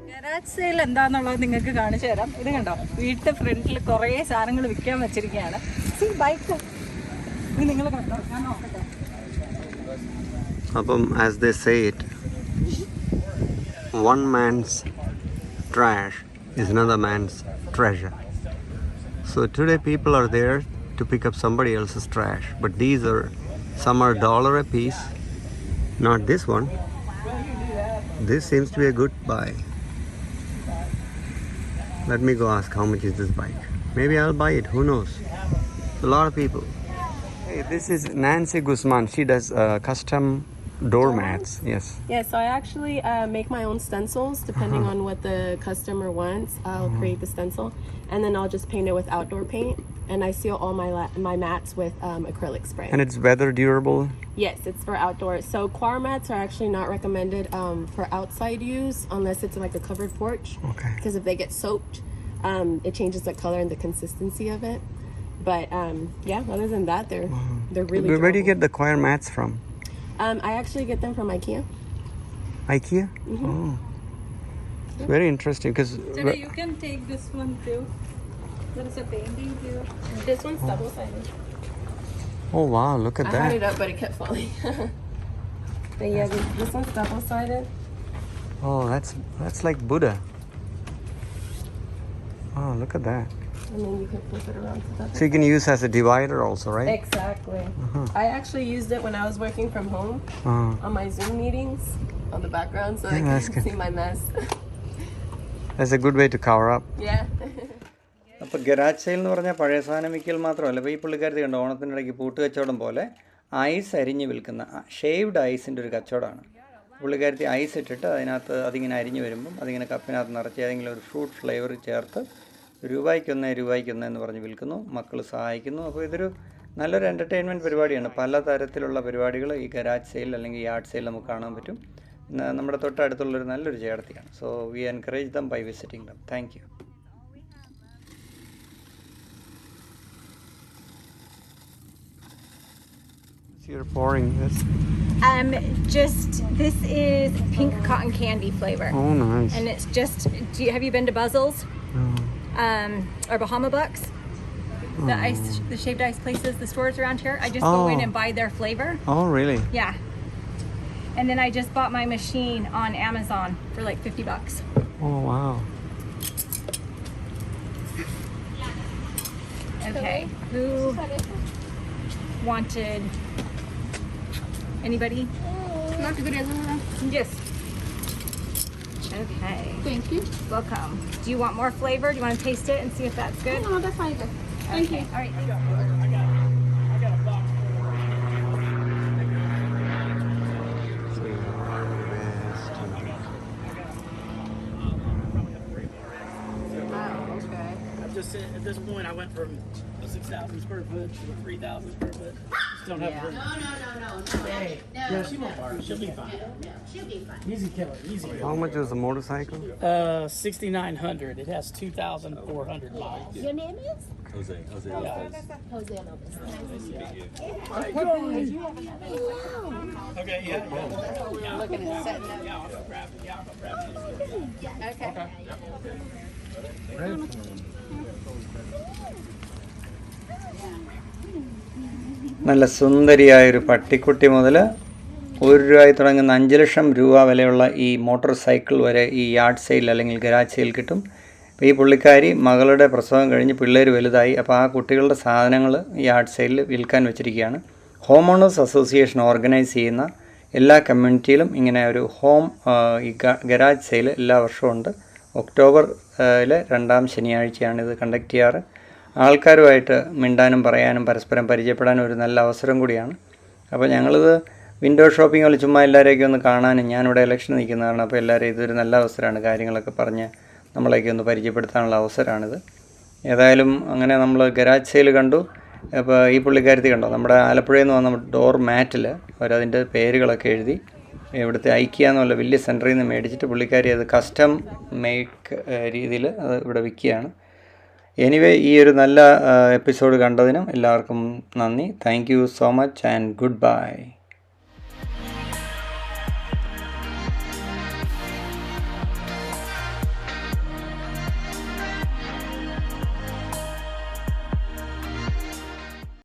Garage sale എന്താണെന്നുള്ളത് നിങ്ങൾക്ക് കാണിച്ചു തരാം. ഇത് കണ്ടോ, വീട്ടിൽ ഫ്രണ്ടിൽ കുറേ സാധനങ്ങൾ വിൽക്കാൻ വെച്ചിരിക്കുകയാണ്. ബൈക്ക് ഇത് നിങ്ങൾ കണ്ടോ, ഞാൻ നോക്കട്ടെ. അപ്പം as they say it, one man's trash is another man's treasure. So today people are there to pick up somebody else's trash, but these are, some are $1 a piece. Not this one. This seems to be a good buy. Let me go ask how much is this bike. Maybe I'll buy it, who knows. A lot of people. Hey, this is Nancy Guzman. She does custom doormats. Yes. Yeah, so I actually make my own stencils depending on what the customer wants. I'll create the stencil and then I'll just paint it with outdoor paint, and I seal all my mats with acrylic spray. And it's weather durable? Yes, it's for outdoors. So choir mats are actually not recommended for outside use unless it's like a covered porch. Okay. Because if they get soaked, it changes the color and the consistency of it. But yeah, other than that, they're really durable. Where do you get the choir mats from? I actually get them from IKEA. IKEA? Mm-hmm. Oh. It's very interesting because Today you can take this one too. There is a painting too. This one's double-sided. oh wow, look at I that. had it up, but it kept falling. But yeah, this one's double-sided. Oh, that's like Buddha. Oh, look at that. And then you can flip it around to that. So you can use as a divider also, right? Exactly. I actually used it when I was working from home on my Zoom meetings on the background so they can see my mess. That's a good way to cover up. Yeah. അപ്പോൾ garage sale എന്ന് പറഞ്ഞാൽ പഴയ സാധനം വിൽക്കൽ മാത്രമല്ല. ഇപ്പോൾ ഈ പുള്ളിക്കാരത്തി കണ്ടോ, ഓണത്തിൻ്റെ ഇടയ്ക്ക് പൂട്ട് കച്ചവടം പോലെ ഐസ് അരിഞ്ഞ് വിൽക്കുന്ന ഷേവ്ഡ് ഐസിൻ്റെ ഒരു കച്ചവടമാണ്. പുള്ളിക്കാരത്തി ഐസ് ഇട്ടിട്ട് അതിനകത്ത് അതിങ്ങനെ അരിഞ്ഞ് വരുമ്പം അതിങ്ങനെ കപ്പിനകത്ത് നിറച്ച് ഏതെങ്കിലും ഒരു ഫ്രൂട്ട് ഫ്ലേവർ ചേർത്ത് രൂപയ്ക്കൊന്ന് എന്ന് പറഞ്ഞ് വിൽക്കുന്നു. മക്കൾ സഹായിക്കുന്നു. അപ്പോൾ ഇതൊരു നല്ലൊരു എൻ്റർടൈൻമെൻറ്റ് പരിപാടിയാണ്. പല തരത്തിലുള്ള പരിപാടികൾ ഈ ഗരാജ് സെയിൽ അല്ലെങ്കിൽ യാർഡ് സെയിൽ നമുക്ക് കാണാൻ പറ്റും. നമ്മുടെ തൊട്ടടുത്തുള്ളൊരു നല്ലൊരു ചേർത്തിയാണ്. So we encourage them by visiting them. Thank you. You're pouring this. This is pink cotton candy flavor. Oh, nice. And it's just, have you been to Buzzles? Or Bahama Bucks? The shaved ice places, the stores around here. I just go in and buy their flavor. Oh, really? Yeah. And then I just bought my machine on Amazon for like $50. Oh, wow. Okay. Who wanted? Anybody? Yes. Okay. Thank you. Welcome. Do you want more flavor? Do you want to taste it and see if that's good? No, that's fine. Thank you. All right. Just at this point, I went from 6,000 square foot to 3,000 square foot. Just don't have room. No. Hey, yeah, she won't bark. She'll be fine. She'll be fine. Easy killer. Easy. How much was the motorcycle? 6,900. It has 2,400 miles. Your name is? Yeah. Jose Lopez. Okay. Yeah. We're looking at setting up. Yeah, I'll go grab it. Okay. നല്ല സുന്ദരിയായൊരു പട്ടിക്കുട്ടി മുതൽ ₹1 തുടങ്ങുന്ന 5 ലക്ഷം രൂപ വിലയുള്ള ഈ motor cycle വരെ ഈ yard sale അല്ലെങ്കിൽ garage sale കിട്ടും. അപ്പോൾ ഈ പുള്ളിക്കാരി മകളുടെ പ്രസവം കഴിഞ്ഞ് പിള്ളേർ വലുതായി. അപ്പോൾ ആ കുട്ടികളുടെ സാധനങ്ങൾ യാർഡ് സെയിലിൽ വിൽക്കാൻ വെച്ചിരിക്കുകയാണ്. ഹോം ഓണേഴ്സ് അസോസിയേഷൻ ഓർഗനൈസ് ചെയ്യുന്ന എല്ലാ കമ്മ്യൂണിറ്റിയിലും ഇങ്ങനെ ഒരു ഈ ഗരാജ് സെയിൽ എല്ലാ വർഷവും ഉണ്ട്. ഒക്ടോബറിലെ 2ാം ശനിയാഴ്ചയാണ് ഇത് കണ്ടക്ട് ചെയ്യാറ്. ആൾക്കാരുമായിട്ട് മിണ്ടാനും പറയാനും പരസ്പരം പരിചയപ്പെടാനും ഒരു നല്ല അവസരം കൂടിയാണ്. അപ്പോൾ ഞങ്ങളിത് വിൻഡോ ഷോപ്പിംഗ് പോലെ ചുമ്മാ എല്ലാവരെയൊക്കെ ഒന്ന് കാണാനും, ഞാനിവിടെ ഇലക്ഷൻ നിൽക്കുന്നതാണ്. അപ്പോൾ എല്ലാവരും ഇതൊരു നല്ല അവസരമാണ്. കാര്യങ്ങളൊക്കെ പറഞ്ഞ് നമ്മളെയൊക്കെ ഒന്ന് പരിചയപ്പെടുത്താനുള്ള അവസരമാണിത്. ഏതായാലും അങ്ങനെ നമ്മൾ ഗരാജ് സെയിൽ കണ്ടു. അപ്പോൾ ഈ പുള്ളിക്കാരത്തി കണ്ടോ, നമ്മുടെ ആലപ്പുഴയിൽ നിന്ന് വന്ന ഡോർ മാറ്റിൽ അവരതിൻ്റെ പേരുകളൊക്കെ എഴുതി ഇവിടുത്തെ ഐക്കിയ എന്നുള്ള വലിയ സെൻറ്ററിൽ നിന്ന് മേടിച്ചിട്ട് പുള്ളിക്കാരി അത് കസ്റ്റം മേക്ക് രീതിയിൽ അത് ഇവിടെ വിൽക്കുകയാണ്. എനിവേ ഈ ഒരു നല്ല എപ്പിസോഡ് കണ്ടതിനും എല്ലാവർക്കും നന്ദി. Thank you so much and good bye.